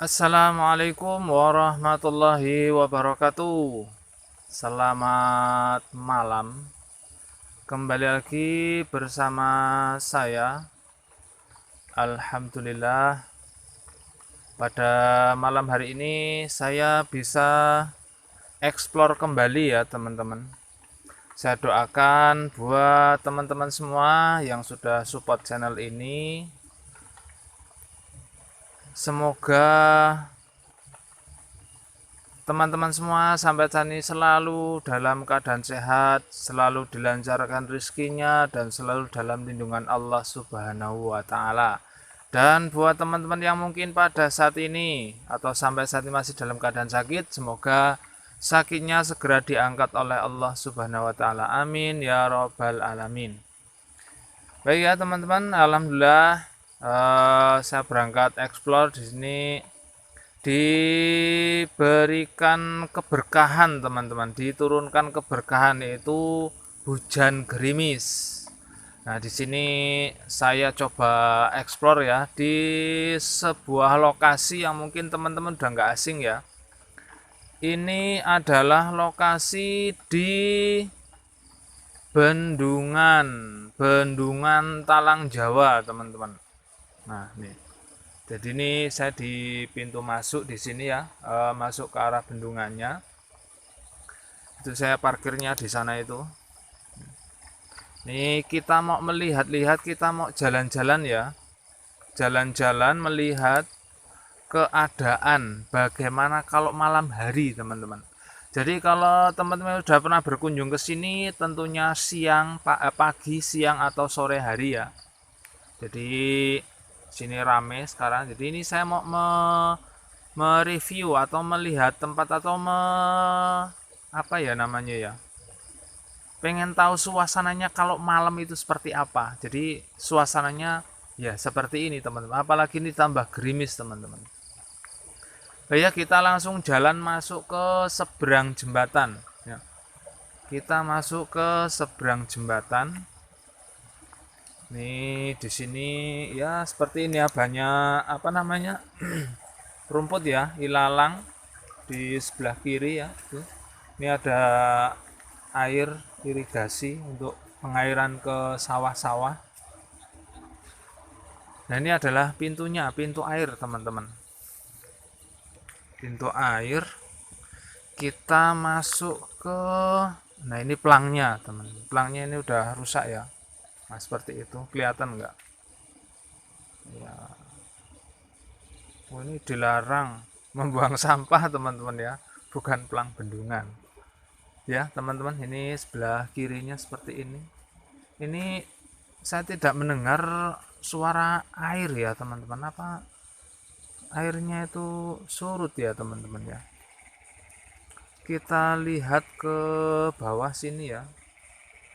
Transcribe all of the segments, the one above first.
Assalamualaikum warahmatullahi wabarakatuh. Selamat malam. Kembali lagi bersama saya. Alhamdulillah, pada malam hari ini saya bisa explore kembali ya teman-teman. Saya doakan buat teman-teman semua yang sudah support channel ini, semoga teman-teman semua sampai saat ini selalu dalam keadaan sehat, selalu dilancarkan rezekinya, dan selalu dalam lindungan Allah Subhanahu wa Ta'ala. Dan buat teman-teman yang mungkin pada saat ini atau sampai saat ini masih dalam keadaan sakit, semoga sakitnya segera diangkat oleh Allah Subhanahu wa Ta'ala. Amin ya Rabbal 'Alamin. Baik ya teman-teman, alhamdulillah saya berangkat explore di sini diberikan keberkahan teman-teman, diturunkan keberkahan yaitu hujan gerimis. Nah, di sini saya coba explore ya di sebuah lokasi yang mungkin teman-teman udah nggak asing ya. Ini adalah lokasi di Bendungan, Bendungan Talang Jawa, teman-teman. Nah, nih. Jadi ini saya di pintu masuk di sini ya, masuk ke arah bendungannya. Itu saya parkirnya di sana itu. Nih kita mau melihat-lihat, kita mau jalan-jalan ya. Jalan-jalan melihat keadaan bagaimana kalau malam hari, teman-teman. Jadi kalau teman-teman sudah pernah berkunjung ke sini, tentunya siang, pagi, siang atau sore hari ya. Jadi sini rame sekarang. Jadi ini saya mau mereview atau melihat tempat atau apa ya namanya ya. Pengen tahu suasananya kalau malam itu seperti apa. Jadi suasananya ya seperti ini teman-teman. Apalagi ini tambah gerimis teman-teman. Ya kita langsung jalan masuk ke seberang jembatan. Ya. Kita masuk ke seberang jembatan. Nih di sini ya seperti ini ya, banyak apa namanya rumput ya, ilalang di sebelah kiri ya. Tuh. Ini ada air irigasi untuk pengairan ke sawah-sawah. Nah ini adalah pintunya, pintu air teman-teman. Pintu air. Kita masuk ke, nah ini pelangnya teman. Pelangnya ini udah rusak ya. Nah seperti itu, kelihatan nggak? Ya, oh, ini dilarang membuang sampah teman-teman ya, bukan pelang bendungan. Ya teman-teman, ini sebelah kirinya seperti ini. Ini saya tidak mendengar suara air ya teman-teman. Apa airnya itu surut ya teman-teman ya? Kita lihat ke bawah sini ya.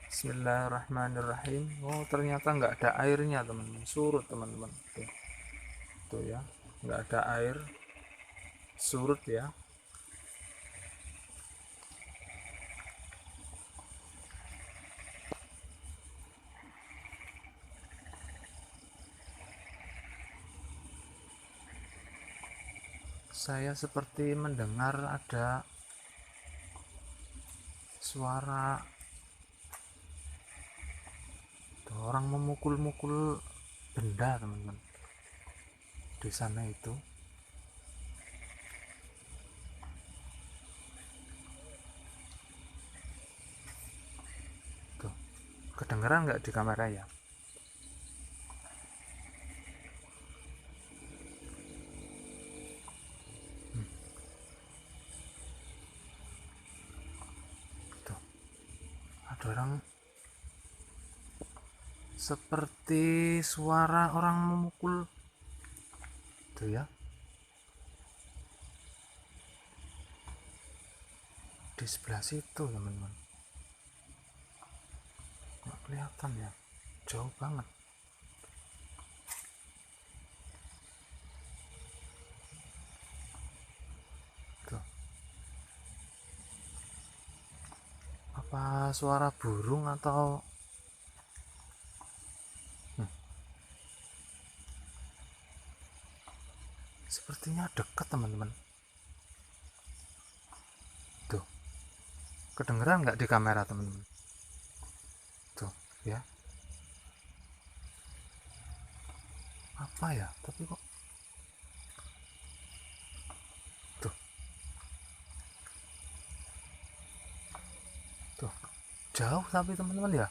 Bismillahirrahmanirrahim. Oh ternyata nggak ada airnya teman-teman, surut teman-teman. Tuh ya, nggak ada air, surut ya. Saya seperti mendengar ada suara orang memukul-mukul benda teman-teman di sana itu. Tuh, kedengeran nggak di kamera ya? Tuh, ada orang seperti suara orang memukul. Tuh ya, di sebelah situ teman-teman. Nggak kelihatan ya, jauh banget. Tuh, apa suara burung atau sepertinya dekat teman-teman. Tuh, kedengeran nggak di kamera teman-teman? Tuh ya, apa ya, tapi kok tuh, tuh jauh tapi teman-teman ya.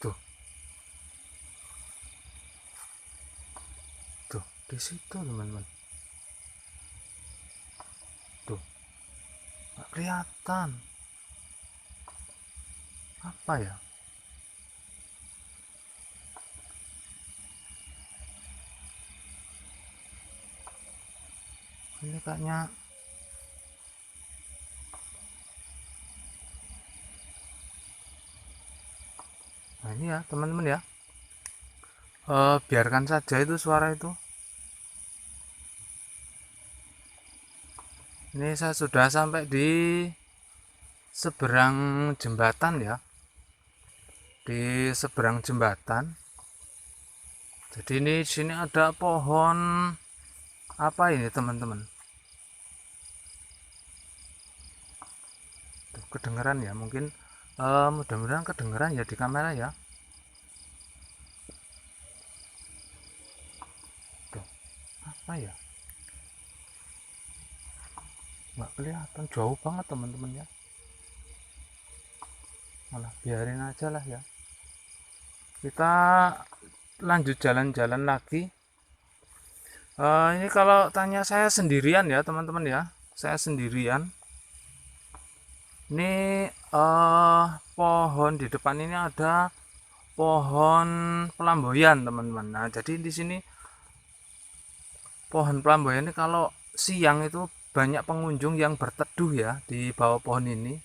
Tuh, tuh di situ teman-teman. Tuh, nggak kelihatan. Apa ya? Ini kayaknya nah ini ya teman-teman ya. Biarkan saja itu suara itu. Ini saya sudah sampai di seberang jembatan ya. Di seberang jembatan. Jadi ini di sini ada pohon apa ini teman-teman? Tuh, kedengeran ya mungkin, mudah-mudahan kedengeran ya di kamera ya. Tuh, apa ya? Nggak kelihatan, jauh banget teman-teman ya. Malah biarin aja lah ya. Kita lanjut jalan-jalan lagi. Ini kalau tanya saya sendirian ya teman-teman ya. Saya sendirian. Ini pohon di depan ini ada pohon pelamboyan teman-teman. Nah jadi di sini pohon pelamboyan ini kalau siang itu banyak pengunjung yang berteduh ya di bawah pohon ini.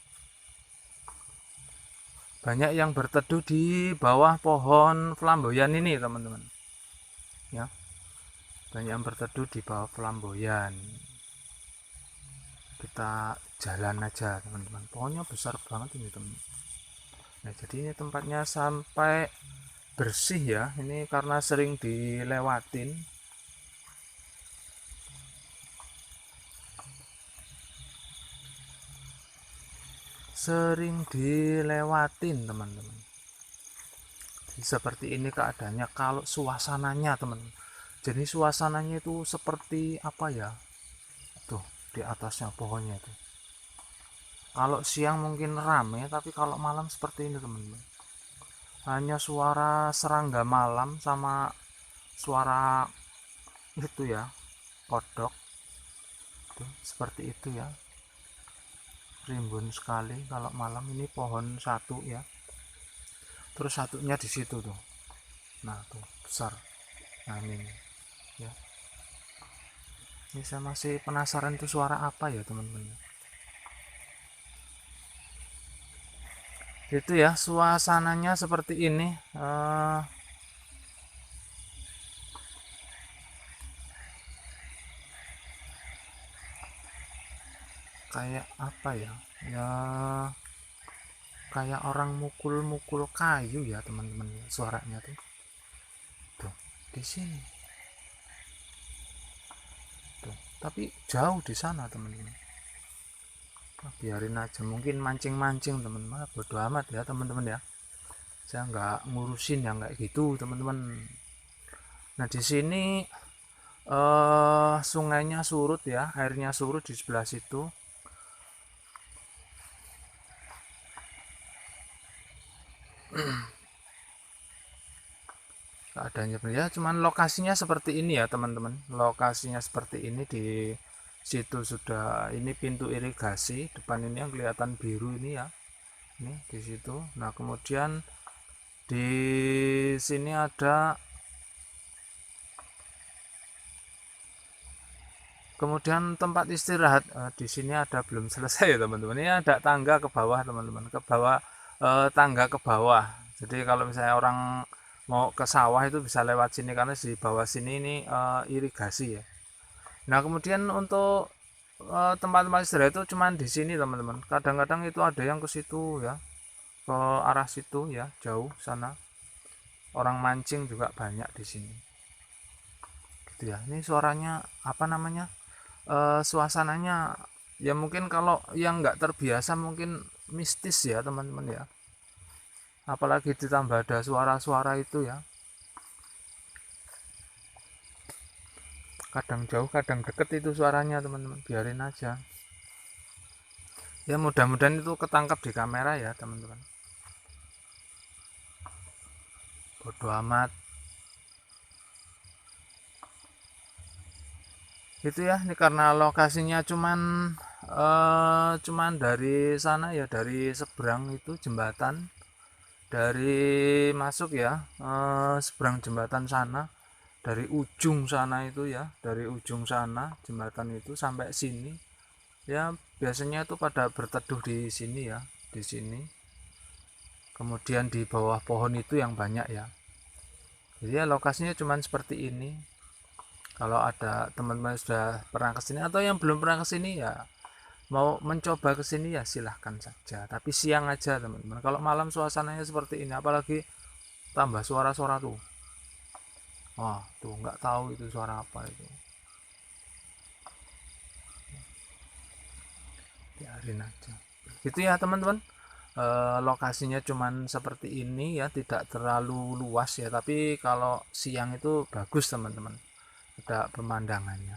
Banyak yang berteduh di bawah pohon flamboyan ini teman-teman ya. Banyak yang berteduh di bawah flamboyan. Kita jalan aja teman-teman, pohonnya besar banget ini teman. Nah jadi ini tempatnya sampai bersih ya, ini karena sering dilewatin. Sering dilewatin teman-teman. Seperti ini keadaannya kalau suasananya teman. Jadi suasananya itu seperti apa ya, tuh di atasnya pohonnya itu. Kalau siang mungkin rame, tapi kalau malam seperti ini teman-teman. Hanya suara serangga malam sama suara itu ya, kodok. Tuh, seperti itu ya. Rimbun sekali kalau malam. Ini pohon satu ya. Terus satunya di situ tuh. Nah, tuh besar. Nah, ini ya. Ini saya masih penasaran itu suara apa ya, teman-teman. Itu ya suasananya seperti ini. Kayak apa ya, ya kayak orang mukul-mukul kayu ya teman-teman, suaranya tuh di sini tuh, tapi jauh di sana teman-teman. Biarin aja, mungkin mancing-mancing teman-teman, bodo amat ya teman-teman ya. Saya nggak ngurusin yang kayak gitu teman-teman. Nah di sini sungainya surut ya, airnya surut di sebelah situ. Keadaannya ya, cuman lokasinya seperti ini ya teman-teman. Lokasinya seperti ini, di situ sudah ini pintu irigasi depan ini yang kelihatan biru ini ya. Ini di situ. Nah kemudian di sini ada, kemudian tempat istirahat. Di sini ada, belum selesai ya teman-teman. Ini ada tangga ke bawah teman-teman, ke bawah, tangga ke bawah. Jadi kalau misalnya orang mau ke sawah itu bisa lewat sini karena di bawah sini ini irigasi ya. Nah kemudian untuk tempat-tempat istirahat itu cuman di sini teman-teman. Kadang-kadang itu ada yang ke situ ya, ke arah situ ya, jauh sana. Orang mancing juga banyak di sini. gitu ya. Ini suaranya apa namanya, suasananya ya mungkin kalau yang nggak terbiasa mungkin mistis ya teman-teman ya, apalagi ditambah ada suara-suara itu ya, kadang jauh kadang deket itu suaranya teman-teman, biarin aja ya, mudah-mudahan itu ketangkap di kamera ya teman-teman. Bodo amat itu ya. Ini karena lokasinya cuman dari sana ya, dari seberang itu jembatan, dari masuk ya, seberang jembatan sana, dari ujung sana itu ya, dari ujung sana jembatan itu sampai sini ya, biasanya itu pada berteduh di sini ya, di sini, kemudian di bawah pohon itu yang banyak ya. Jadi ya lokasinya cuman seperti ini. Kalau ada teman-teman sudah pernah kesini atau yang belum pernah kesini ya, mau mencoba kesini ya silahkan saja, tapi siang aja teman-teman. Kalau malam suasananya seperti ini, apalagi tambah suara-suara tuh, wah tuh nggak tahu itu suara apa itu, biarin aja gitu ya teman-teman. Lokasinya cuman seperti ini ya, tidak terlalu luas ya, tapi kalau siang itu bagus teman-teman, ada pemandangannya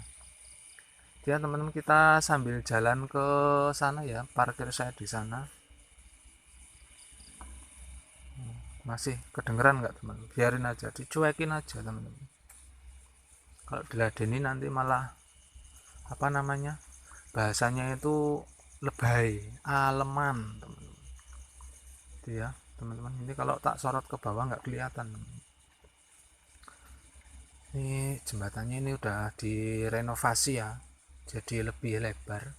ya teman-teman. Kita sambil jalan ke sana ya, parkir saya di sana. Masih kedengeran nggak teman? Biarin aja, dicuekin aja teman-teman. Kalau diladeni nanti malah apa namanya, bahasanya itu lebay, aleman teman-teman. Itu ya teman-teman. Ini kalau tak sorot ke bawah nggak kelihatan. Ini jembatannya ini udah direnovasi ya, jadi lebih lebar.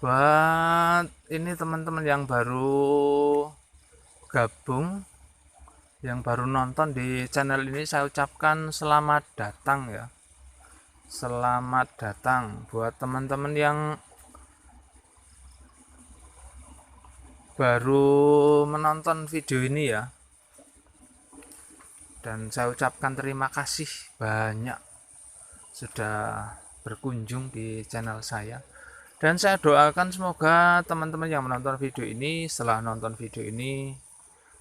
Buat ini teman-teman yang baru gabung, yang baru nonton di channel ini, saya ucapkan selamat datang ya. Selamat datang buat teman-teman yang baru menonton video ini ya. Dan saya ucapkan terima kasih banyak sudah berkunjung di channel saya. Dan saya doakan semoga teman-teman yang menonton video ini, setelah nonton video ini,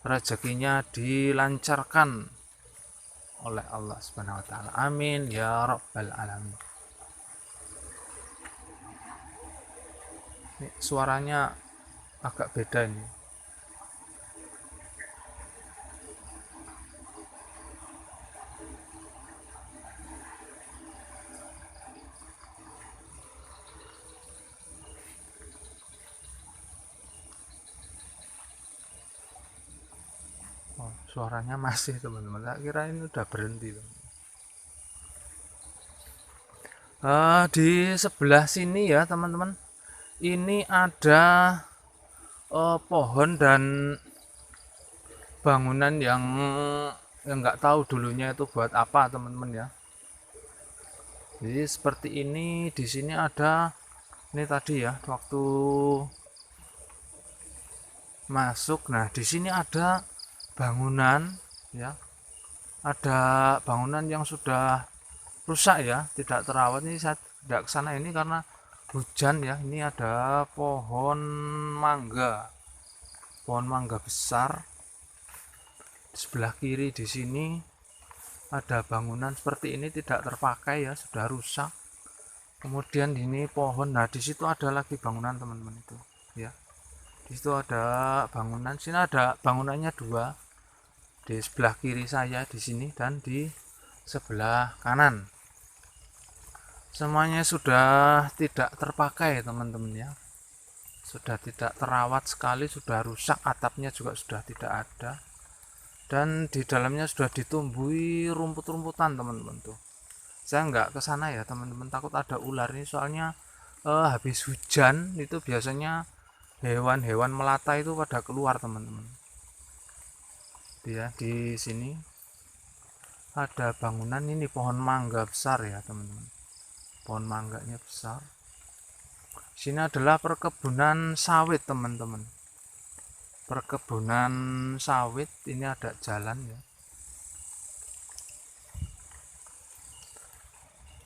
rezekinya dilancarkan oleh Allah Subhanahu wa taala. Amin ya rabbal alamin. Ini suaranya agak beda ini. Oh, suaranya masih teman-teman. Saya kira ini udah berhenti. Di sebelah sini ya teman-teman, ini ada pohon dan bangunan yang nggak tahu dulunya itu buat apa teman-teman ya. Jadi seperti ini, di sini ada, ini tadi ya waktu masuk, nah di sini ada bangunan ya, ada bangunan yang sudah rusak ya, tidak terawat. Ini saya tidak ke sana ini karena hujan ya. Ini ada pohon mangga besar di sebelah kiri. Di sini ada bangunan seperti ini tidak terpakai ya, sudah rusak. Kemudian ini pohon, nah di situ ada lagi bangunan teman-teman itu ya. Di situ ada bangunan, sini ada bangunannya dua, di sebelah kiri saya di sini dan di sebelah kanan. Semuanya sudah tidak terpakai teman-teman ya, sudah tidak terawat sekali, sudah rusak, atapnya juga sudah tidak ada. dan di dalamnya sudah ditumbuhi rumput-rumputan teman-teman tuh. Saya nggak ke sana ya teman-teman, takut ada ular ini soalnya habis hujan itu biasanya hewan-hewan melata itu pada keluar teman-teman. Ya, di sini ada bangunan, ini pohon mangga besar ya teman-teman, pohon mangganya besar. Sini adalah perkebunan sawit teman-teman, perkebunan sawit. Ini ada jalan ya,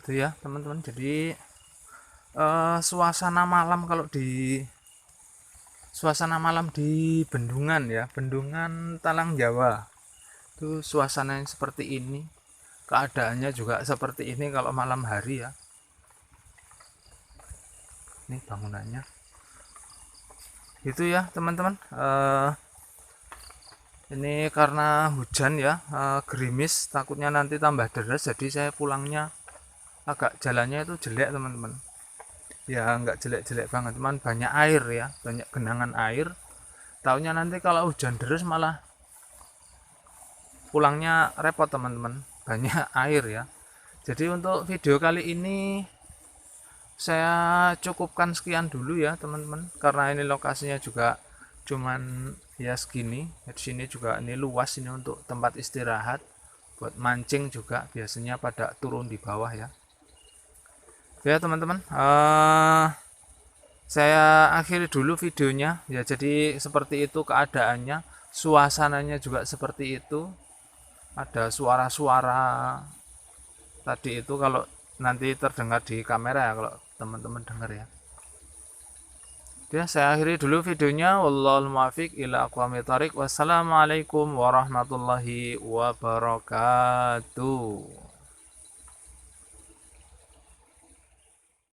itu ya teman-teman. Jadi suasana malam, kalau di suasana malam di Bendungan ya, Bendungan Talang Jawa itu suasananya seperti ini, keadaannya juga seperti ini kalau malam hari ya. Ini bangunannya itu ya teman-teman. Ini karena hujan ya, gerimis, takutnya nanti tambah deras, jadi saya pulangnya agak jalannya itu jelek teman-teman ya, nggak jelek-jelek banget, teman, banyak air ya, banyak genangan air. Taunya nanti kalau hujan deras malah pulangnya repot teman-teman, banyak air ya. Jadi untuk video kali ini saya cukupkan sekian dulu ya teman-teman, karena ini lokasinya juga cuman ya segini. Di sini juga ini luas, ini untuk tempat istirahat, buat mancing juga biasanya pada turun di bawah ya. Ya teman-teman, saya akhiri dulu videonya ya. Jadi seperti itu keadaannya, suasananya juga seperti itu. Ada suara-suara tadi itu, kalau nanti terdengar di kamera ya kalau teman-teman dengar ya. Ya, saya akhiri dulu videonya. Wallahul muwaffiq ila aqwamit thoriq. Wassalamualaikum warahmatullahi wabarakatuh.